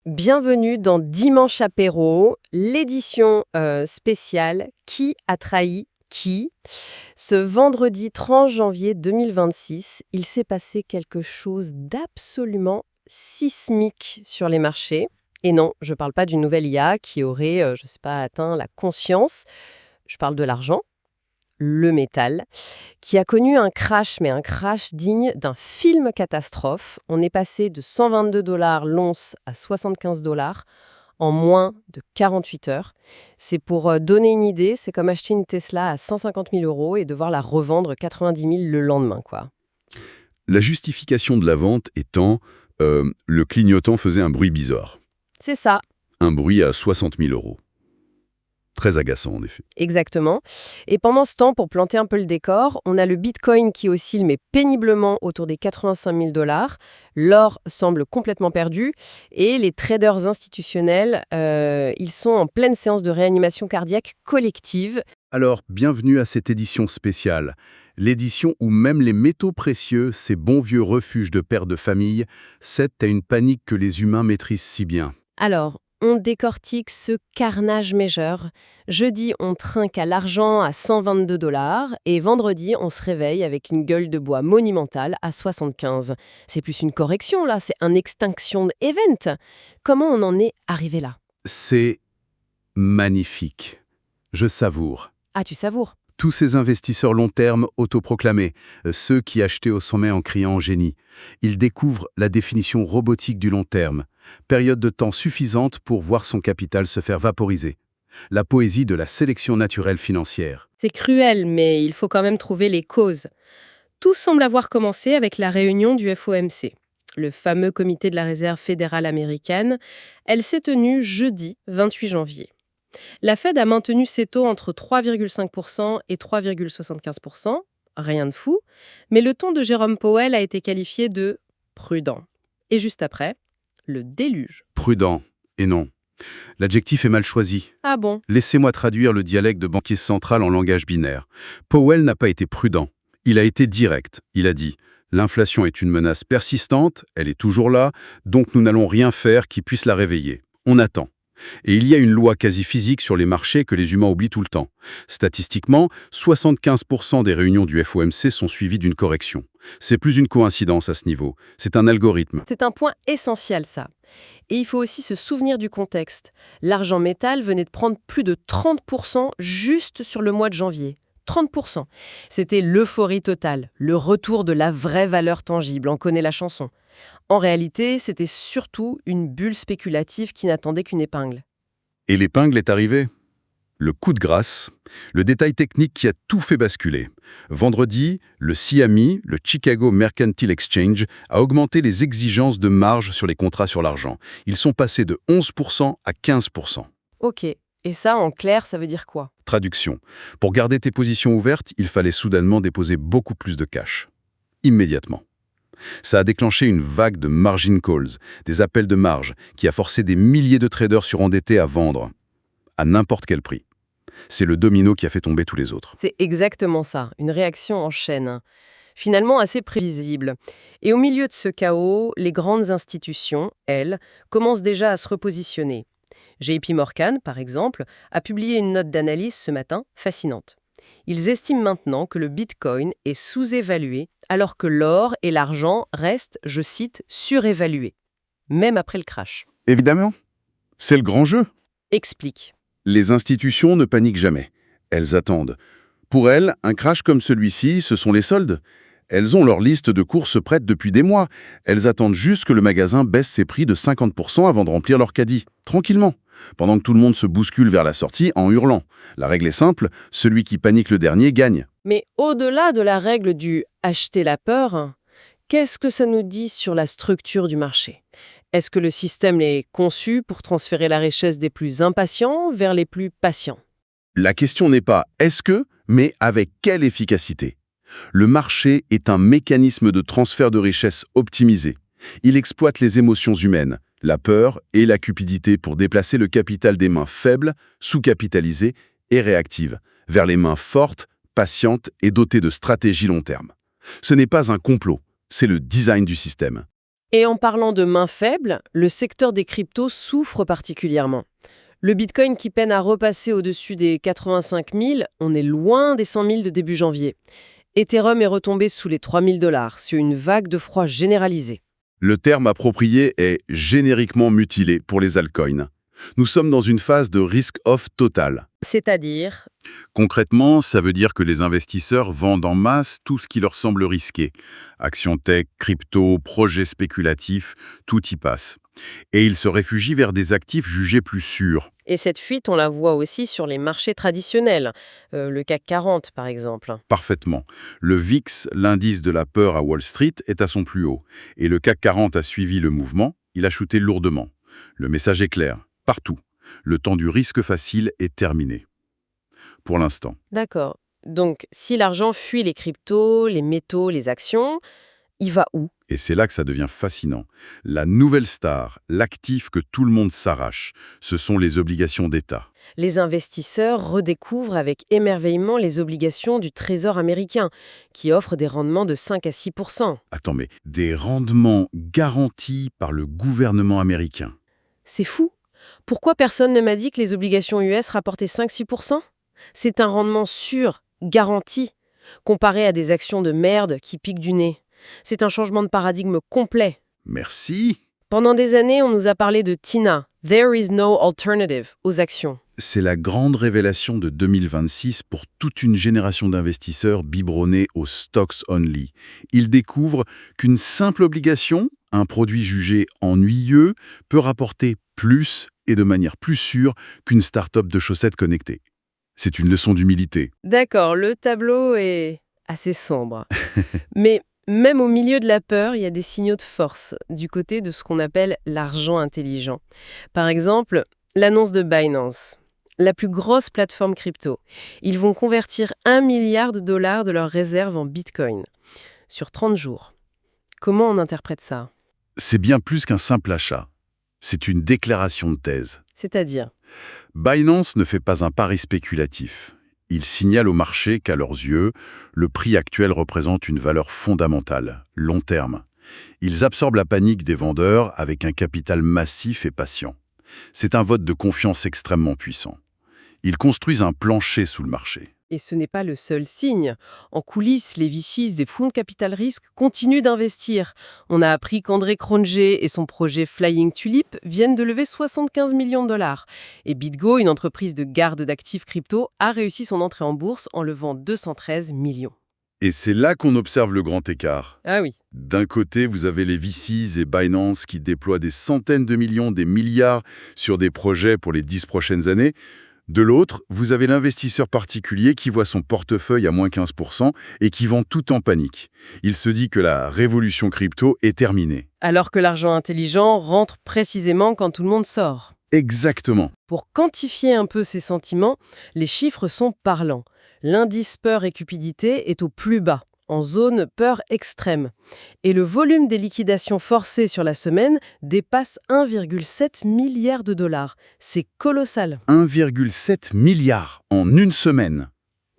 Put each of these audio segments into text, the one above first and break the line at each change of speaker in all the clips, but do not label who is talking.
Bienvenue dans Dimanche Apéro, l'édition spéciale Qui a trahi qui? Ce vendredi 30 janvier 2026, il s'est passé quelque chose d'absolument sismique sur les marchés. Et non, je ne parle pas d'une nouvelle IA qui aurait, je ne sais pas, atteint la conscience. Je parle de l'argent, le métal, qui a connu un crash, mais un crash digne d'un film catastrophe. On est passé de 122 $ l'once à 75 $ en moins de 48 heures. C'est pour donner une idée, c'est comme acheter une Tesla à 150 000 € et devoir la revendre 90 000 le lendemain, quoi.
La justification de la vente étant le clignotant faisait un bruit bizarre.
C'est ça.
Un bruit à 60 000 €. Très agaçant, en effet.
Exactement. Et pendant ce temps, pour planter un peu le décor, on a le Bitcoin qui oscille mais péniblement autour des 85 000 $. L'or semble complètement perdu. Et les traders institutionnels, ils sont en pleine séance de réanimation cardiaque collective.
Alors, bienvenue à cette édition spéciale. L'édition où même les métaux précieux, ces bons vieux refuges de pères de famille, cèdent à une panique que les humains maîtrisent si bien.
Alors, on décortique ce carnage majeur. Jeudi, on trinque à l'argent à 122 $ et vendredi, on se réveille avec une gueule de bois monumentale à 75. C'est plus une correction, là, c'est un extinction event. Comment on en est arrivé là?
C'est magnifique. Je savoure.
Ah, tu savoures?
Tous ces investisseurs long terme autoproclamés, ceux qui achetaient au sommet en criant au génie, ils découvrent la définition robotique du long terme, période de temps suffisante pour voir son capital se faire vaporiser. La poésie de la sélection naturelle financière.
C'est cruel, mais il faut quand même trouver les causes. Tout semble avoir commencé avec la réunion du FOMC, le fameux comité de la réserve fédérale américaine. Elle s'est tenue jeudi 28 janvier. La Fed a maintenu ses taux entre 3,5% et 3,75%, rien de fou, mais le ton de Jérôme Powell a été qualifié de prudent. Et juste après, le déluge.
Prudent, et non. L'adjectif est mal choisi.
Ah bon?
Laissez-moi traduire le dialecte de banquier central en langage binaire. Powell n'a pas été prudent. Il a été direct. Il a dit « L'inflation est une menace persistante, elle est toujours là, donc nous n'allons rien faire qui puisse la réveiller. On attend. » Et il y a une loi quasi physique sur les marchés que les humains oublient tout le temps. Statistiquement, 75% des réunions du FOMC sont suivies d'une correction. C'est plus une coïncidence à ce niveau, c'est un algorithme.
C'est un point essentiel, ça. Et il faut aussi se souvenir du contexte. L'argent métal venait de prendre plus de 30% juste sur le mois de janvier. 30%. C'était l'euphorie totale, le retour de la vraie valeur tangible, on connaît la chanson. En réalité, c'était surtout une bulle spéculative qui n'attendait qu'une épingle.
Et l'épingle est arrivée. Le coup de grâce, le détail technique qui a tout fait basculer. Vendredi, le CME, le Chicago Mercantile Exchange, a augmenté les exigences de marge sur les contrats sur l'argent. Ils sont passés de 11% à 15%.
Ok, et ça, en clair, ça veut dire quoi?
Traduction. Pour garder tes positions ouvertes, il fallait soudainement déposer beaucoup plus de cash. Immédiatement. Ça a déclenché une vague de margin calls, des appels de marge, qui a forcé des milliers de traders surendettés à vendre, à n'importe quel prix. C'est le domino qui a fait tomber tous les autres.
C'est exactement ça, une réaction en chaîne. Finalement assez prévisible. Et au milieu de ce chaos, les grandes institutions, elles, commencent déjà à se repositionner. JP Morgan, par exemple, a publié une note d'analyse ce matin fascinante. Ils estiment maintenant que le Bitcoin est sous-évalué, alors que l'or et l'argent restent, je cite, surévalués, même après le crash.
Évidemment, c'est le grand jeu.
Explique.
Les institutions ne paniquent jamais. Elles attendent. Pour elles, un crash comme celui-ci, ce sont les soldes. Elles ont leur liste de courses prête depuis des mois. Elles attendent juste que le magasin baisse ses prix de 50% avant de remplir leur caddie. Tranquillement. Pendant que tout le monde se bouscule vers la sortie en hurlant. La règle est simple, celui qui panique le dernier gagne.
Mais au-delà de la règle du « acheter la peur », qu'est-ce que ça nous dit sur la structure du marché? Est-ce que le système est conçu pour transférer la richesse des plus impatients vers les plus patients?
La question n'est pas « est-ce que ?», mais avec quelle efficacité? Le marché est un mécanisme de transfert de richesse optimisé. Il exploite les émotions humaines, la peur et la cupidité pour déplacer le capital des mains faibles, sous-capitalisées et réactives, vers les mains fortes, patientes et dotées de stratégies long terme. Ce n'est pas un complot, c'est le design du système.
Et en parlant de main faible, le secteur des cryptos souffre particulièrement. Le Bitcoin qui peine à repasser au-dessus des 85 000, on est loin des 100 000 de début janvier. Ethereum est retombé sous les 3 000 $, sur une vague de froid généralisée.
Le terme approprié est génériquement mutilé pour les altcoins. Nous sommes dans une phase de risk-off total.
C'est-à-dire,
Concrètement, ça veut dire que les investisseurs vendent en masse tout ce qui leur semble risqué. Actions tech, crypto, projets spéculatifs, tout y passe. Et ils se réfugient vers des actifs jugés plus sûrs.
et cette fuite, on la voit aussi sur les marchés traditionnels, le CAC 40 par exemple.
Parfaitement. Le VIX, l'indice de la peur à Wall Street, est à son plus haut. Et le CAC 40 a suivi le mouvement, il a chuté lourdement. Le message est clair, partout. Le temps du risque facile est terminé. Pour l'instant.
D'accord. Donc, si l'argent fuit les cryptos, les métaux, les actions, il va où?
Et c'est là que ça devient fascinant. La nouvelle star, l'actif que tout le monde s'arrache, ce sont les obligations d'État.
Les investisseurs redécouvrent avec émerveillement les obligations du Trésor américain, qui offrent des rendements de 5 à 6%.
Attends, mais des rendements garantis par le gouvernement américain.
C'est fou. Pourquoi personne ne m'a dit que les obligations US rapportaient 5-6%? C'est un rendement sûr, garanti, comparé à des actions de merde qui piquent du nez. C'est un changement de paradigme complet.
Merci.
Pendant des années, on nous a parlé de TINA, There is no alternative, aux actions.
C'est la grande révélation de 2026 pour toute une génération d'investisseurs biberonnés aux stocks only. Ils découvrent qu'une simple obligation, un produit jugé ennuyeux, peut rapporter plus et de manière plus sûre qu'une start-up de chaussettes connectées. C'est une leçon d'humilité.
D'accord, le tableau est assez sombre. Mais même au milieu de la peur, il y a des signaux de force du côté de ce qu'on appelle l'argent intelligent. Par exemple, l'annonce de Binance, la plus grosse plateforme crypto. Ils vont convertir 1 milliard de dollars de leurs réserves en Bitcoin sur 30 jours. Comment on interprète ça?
C'est bien plus qu'un simple achat. C'est une déclaration de thèse.
C'est-à-dire,
Binance ne fait pas un pari spéculatif. Il signale au marché qu'à leurs yeux, le prix actuel représente une valeur fondamentale, long terme. Ils absorbent la panique des vendeurs avec un capital massif et patient. C'est un vote de confiance extrêmement puissant. Ils construisent un plancher sous le marché.
et ce n'est pas le seul signe. En coulisses, les VCs des fonds de capital risque continuent d'investir. On a appris qu'André Cronje et son projet Flying Tulip viennent de lever 75 millions de dollars. Et BitGo, une entreprise de garde d'actifs crypto, a réussi son entrée en bourse en levant 213 millions.
Et c'est là qu'on observe le grand écart.
Ah oui.
D'un côté, vous avez les VCs et Binance qui déploient des centaines de millions, des milliards sur des projets pour les 10 prochaines années. De l'autre, vous avez l'investisseur particulier qui voit son portefeuille à moins 15% et qui vend tout en panique. Il se dit que la révolution crypto est terminée.
Alors que l'argent intelligent rentre précisément quand tout le monde sort.
Exactement.
Pour quantifier un peu ces sentiments, les chiffres sont parlants. L'indice peur et cupidité est au plus bas, en zone peur extrême. Et le volume des liquidations forcées sur la semaine dépasse 1,7 milliard de dollars. C'est colossal.
1,7 milliard en une semaine.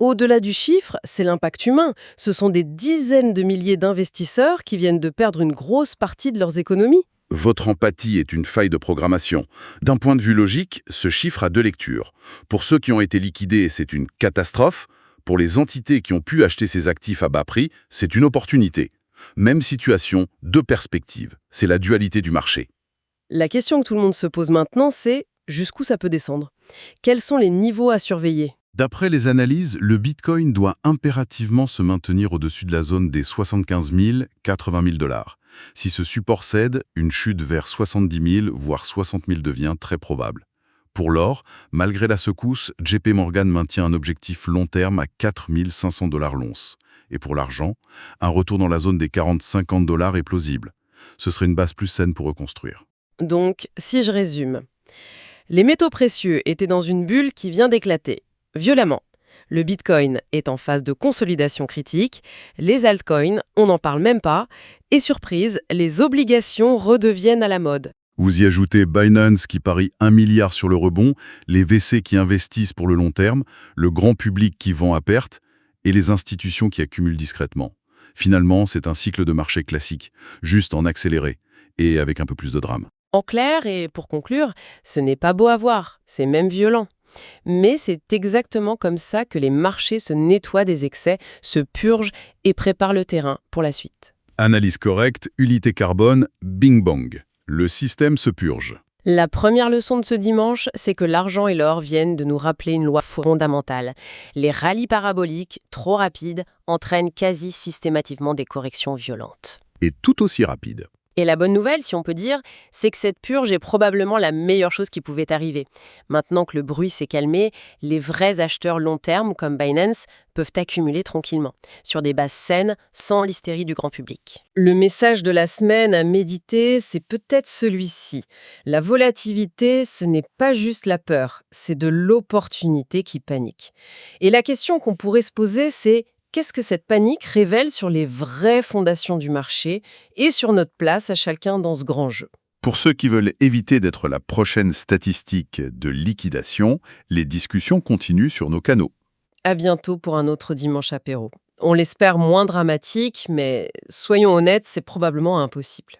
Au-delà du chiffre, c'est l'impact humain. Ce sont des dizaines de milliers d'investisseurs qui viennent de perdre une grosse partie de leurs économies.
Votre empathie est une faille de programmation. D'un point de vue logique, ce chiffre a deux lectures. Pour ceux qui ont été liquidés, c'est une catastrophe. Pour les entités qui ont pu acheter ces actifs à bas prix, c'est une opportunité. Même situation, deux perspectives. C'est la dualité du marché.
La question que tout le monde se pose maintenant, c'est jusqu'où ça peut descendre? Quels sont les niveaux à surveiller?
D'après les analyses, le Bitcoin doit impérativement se maintenir au-dessus de la zone des 75 000, 80 000 dollars. Si ce support cède, une chute vers 70 000, voire 60 000 devient très probable. Pour l'or, malgré la secousse, JP Morgan maintient un objectif long terme à 4 500 dollars l'once. Et pour l'argent, un retour dans la zone des 40-50 dollars est plausible. Ce serait une base plus saine pour reconstruire.
Donc, si je résume, les métaux précieux étaient dans une bulle qui vient d'éclater, violemment. Le Bitcoin est en phase de consolidation critique, les altcoins, on n'en parle même pas, et surprise, les obligations redeviennent à la mode.
Vous y ajoutez Binance qui parie 1 milliard sur le rebond, les VC qui investissent pour le long terme, le grand public qui vend à perte, et les institutions qui accumulent discrètement. Finalement, c'est un cycle de marché classique, juste en accéléré. et avec un peu plus de drame.
En clair, et pour conclure, ce n'est pas beau à voir, c'est même violent. Mais c'est exactement comme ça que les marchés se nettoient des excès, se purgent et préparent le terrain pour la suite.
Analyse correcte, unité carbone, bing bang. Le système se purge.
La première leçon de ce dimanche, c'est que l'argent et l'or viennent de nous rappeler une loi fondamentale. Les rallyes paraboliques, trop rapides, entraînent quasi systématiquement des corrections violentes.
Et tout aussi rapide.
Et la bonne nouvelle, si on peut dire, c'est que cette purge est probablement la meilleure chose qui pouvait arriver. Maintenant que le bruit s'est calmé, les vrais acheteurs long terme, comme Binance, peuvent accumuler tranquillement, sur des bases saines, sans l'hystérie du grand public. Le message de la semaine à méditer, c'est peut-être celui-ci. La volatilité, ce n'est pas juste la peur, c'est de l'opportunité qui panique. Et la question qu'on pourrait se poser, c'est: qu'est-ce que cette panique révèle sur les vraies fondations du marché et sur notre place à chacun dans ce grand jeu?
Pour ceux qui veulent éviter d'être la prochaine statistique de liquidation, les discussions continuent sur nos canaux.
À bientôt pour un autre dimanche apéro. On l'espère moins dramatique, mais soyons honnêtes, c'est probablement impossible.